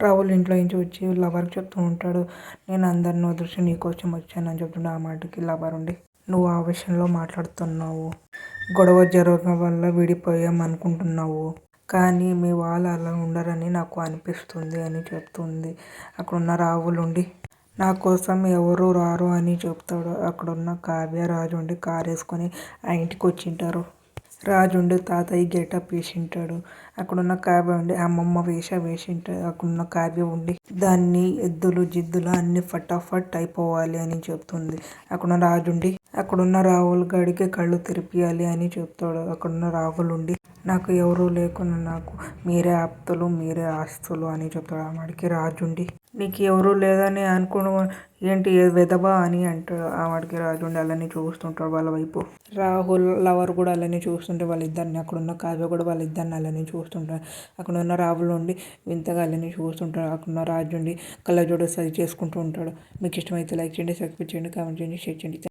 రాహుల్ ఇంట్లో నుంచి వచ్చి లవర్కి చెప్తూ ఉంటాడు, నేను అందరిని వదిలేసి నీకోసం వచ్చానని చెప్తుండే. ఆ మాటకి లవర్ ఉండి, నువ్వు ఆ విషయంలో మాట్లాడుతున్నావు, గొడవ జరగడం వల్ల విడిపోయాం అనుకుంటున్నావు, కానీ మీ వాళ్ళు అలా ఉండరని నాకు అనిపిస్తుంది అని చెప్తుంది. అక్కడున్న రాహుల్ ఉండి, నా కోసం ఎవరు రారు అని చెప్తాడు. అక్కడున్న కావ్య రాజు ఉండి కారు వేసుకొని ఆ ఇంటికి వచ్చింటారు. రాజు ఉండి తాతయ్య గెటప్ వేసింటాడు. అక్కడున్న కావ్య ఉండి అమ్మమ్మ వేసింటాడు. అక్కడున్న కావ్య ఉండి దాన్ని ఎద్దులు జిద్దులు అన్ని ఫటాఫట్ అయిపోవాలి అని చెప్తుంది. అక్కడున్న రాజు ఉండి అక్కడున్న రాహుల్ గడికి కళ్ళు తెరిపియాలి అని చెప్తాడు. అక్కడున్న రాహుల్ ఉండి, నాకు ఎవరు లేకున్నా నాకు మీరే ఆప్తులు మీరే ఆస్తులు అని చెప్తాడు. ఆ వాడికి రాజు ఉండి, నీకు ఎవరు లేదని అనుకున్న ఏంటి వెధవా అని అంటాడు. ఆ వాడికి రాజు ఉండి అలానే చూస్తుంటాడు వాళ్ళ వైపు. రాహుల్ లవర్ కూడా అలానే చూస్తుంటే వాళ్ళిద్దరిని, అక్కడున్న కావ్య కూడా వాళ్ళిద్దరిని అలానే చూస్తుంటారు. అక్కడున్న రాహుల్ ఉండి వింతగా అలానే చూస్తుంటాడు. అక్కడున్న రాజు ఉండి కళ్ళజోడు సరి చేసుకుంటూ ఉంటాడు. మీకు ఇష్టమైతే లైక్ చేయండి, సబ్స్క్రైబ్ చేయండి, కామెంట్ చేయండి, షేర్ చేయండి.